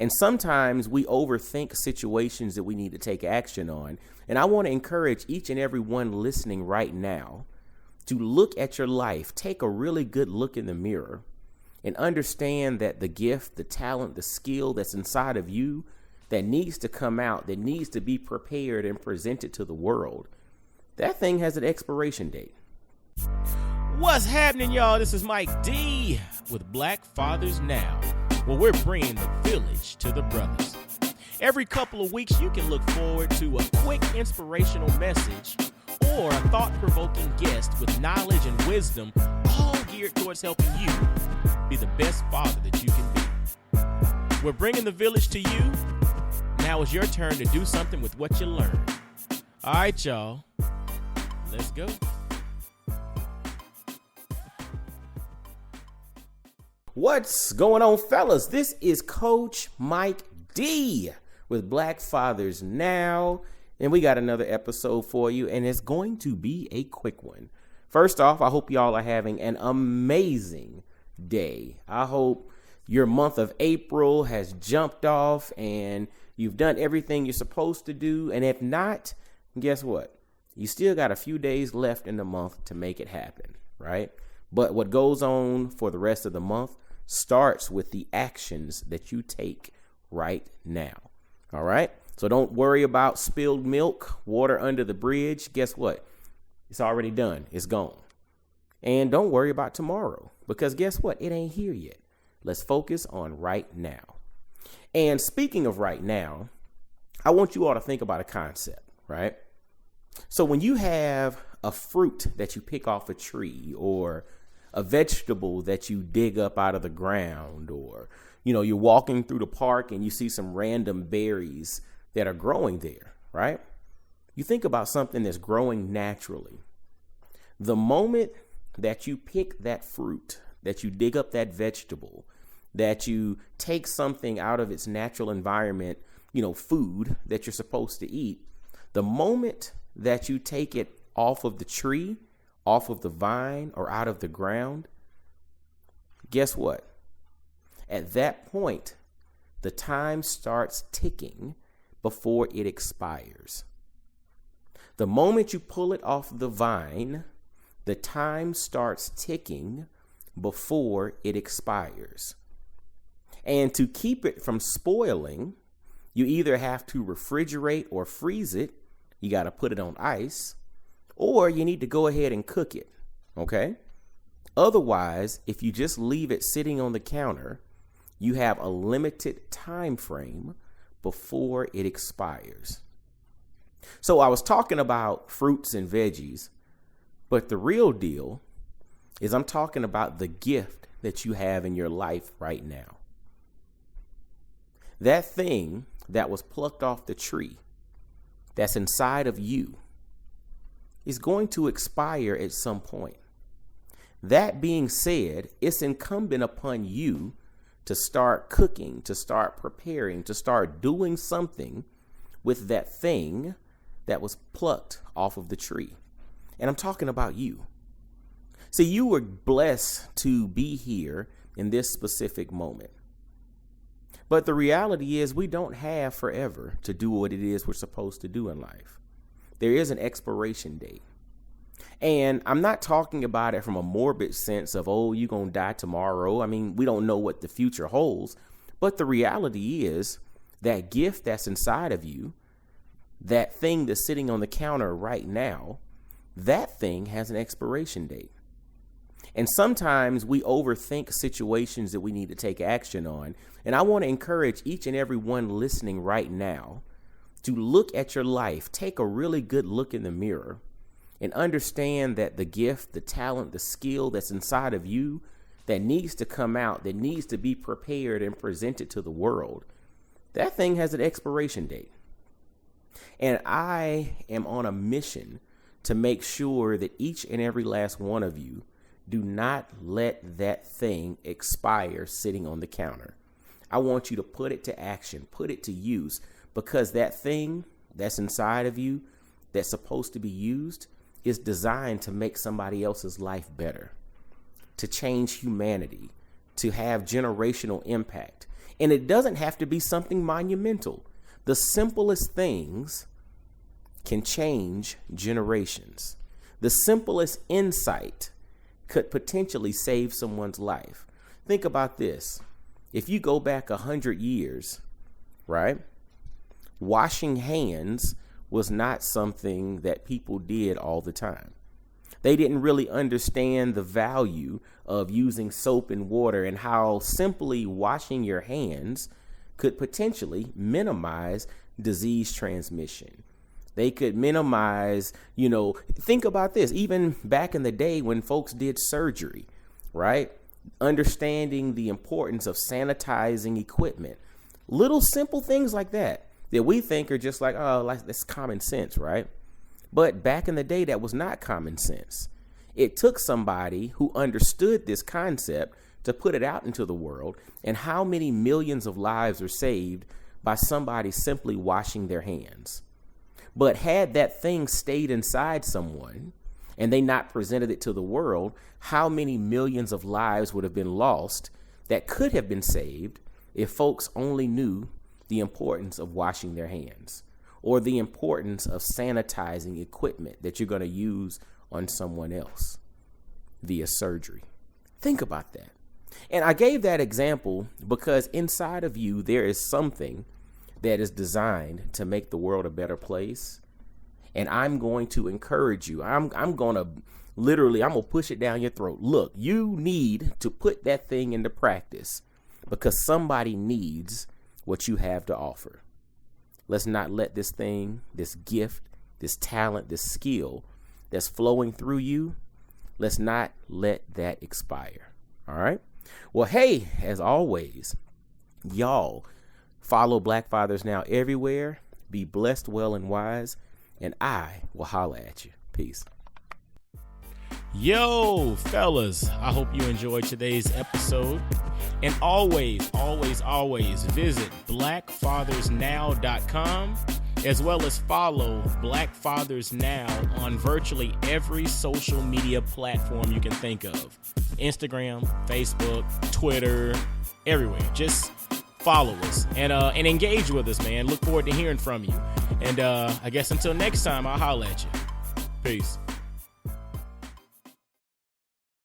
And sometimes we overthink situations that we need to take action on. And I want to encourage each and every one listening right now to look at your life, take a really good look in the mirror, and understand that the gift, the talent, the skill that's inside of you that needs to come out, that needs to be prepared and presented to the world, that thing has an expiration date. What's happening, y'all? This is Mike D with Black Fathers Now, where we're bringing the village to the brothers. Every couple of weeks, you can look forward to a quick inspirational message or a thought-provoking guest with knowledge and wisdom, all geared towards helping you be the best father that you can be. We're bringing the village to you. Now it's your turn to do something with what you learned. All right, y'all. Let's go. What's going on, fellas? This is Coach Mike D with Black Fathers Now, and we got another episode for you, and it's going to be a quick one. First off, I hope y'all are having an amazing day. I hope your month of April has jumped off and you've done everything you're supposed to do, and if not, guess what? You still got a few days left in the month to make it happen, right? But what goes on for the rest of the month starts with the actions that you take right now. All right. So don't worry about spilled milk, water under the bridge. Guess what? It's already done. It's gone. And don't worry about tomorrow, because guess what? It ain't here yet. Let's focus on right now. And speaking of right now, I want you all to think about a concept, right? So when you have a fruit that you pick off a tree, or a vegetable that you dig up out of the ground, or, you're walking through the park and you see some random berries that are growing there, right? You think about something that's growing naturally. The moment that you pick that fruit, that you dig up that vegetable, that you take something out of its natural environment, food that you're supposed to eat, the moment that you take it off of the tree, off of the vine, or out of the ground, guess what? At that point, the time starts ticking before it expires. The moment you pull it off the vine, the time starts ticking before it expires. And to keep it from spoiling, you either have to refrigerate or freeze it. You got to put it on ice, or you need to go ahead and cook it, okay? Otherwise, if you just leave it sitting on the counter, you have a limited time frame before it expires. So I was talking about fruits and veggies, but the real deal is I'm talking about the gift that you have in your life right now. That thing that was plucked off the tree that's inside of you is going to expire at some point. That being said, it's incumbent upon you to start cooking, to start preparing, to start doing something with that thing that was plucked off of the tree. And I'm talking about you. See, you were blessed to be here in this specific moment. But the reality is we don't have forever to do what it is we're supposed to do in life. There is an expiration date. And I'm not talking about it from a morbid sense of, you're going to die tomorrow. I mean, we don't know what the future holds. But the reality is that gift that's inside of you, that thing that's sitting on the counter right now, that thing has an expiration date. And sometimes we overthink situations that we need to take action on. And I want to encourage each and every one listening right now to look at your life, take a really good look in the mirror, and understand that the gift, the talent, the skill that's inside of you that needs to come out, that needs to be prepared and presented to the world, that thing has an expiration date. And I am on a mission to make sure that each and every last one of you do not let that thing expire sitting on the counter. I want you to put it to action, put it to use, because that thing that's inside of you that's supposed to be used is designed to make somebody else's life better, to change humanity, to have generational impact. And it doesn't have to be something monumental. The simplest things can change generations. The simplest insight could potentially save someone's life. Think about this. If you go back 100 years, right? Washing hands was not something that people did all the time. They didn't really understand the value of using soap and water and how simply washing your hands could potentially minimize disease transmission. They could minimize, think about this, even back in the day when folks did surgery, right? Understanding the importance of sanitizing equipment. Little simple things like that we think are just like, oh, that's common sense, right? But back in the day, that was not common sense. It took somebody who understood this concept to put it out into the world, and how many millions of lives are saved by somebody simply washing their hands. But had that thing stayed inside someone and they not presented it to the world, how many millions of lives would have been lost that could have been saved if folks only knew the importance of washing their hands, or the importance of sanitizing equipment that you're going to use on someone else via surgery. Think about that. And I gave that example because inside of you, there is something that is designed to make the world a better place. And I'm going to encourage you. I'm going to push it down your throat. Look, you need to put that thing into practice because somebody needs what you have to offer. Let's not let this thing, this gift, this talent, this skill that's flowing through you, let's not let that expire. All right. Well, hey, as always, y'all follow Black Fathers Now everywhere. Be blessed, well, and wise. And I will holler at you. Peace. Yo, fellas, I hope you enjoyed today's episode. And always, always, always visit blackfathersnow.com, as well as follow Black Fathers Now on virtually every social media platform you can think of. Instagram, Facebook, Twitter, everywhere. Just follow us and engage with us, man. Look forward to hearing from you. And I guess until next time, I'll holler at you. Peace.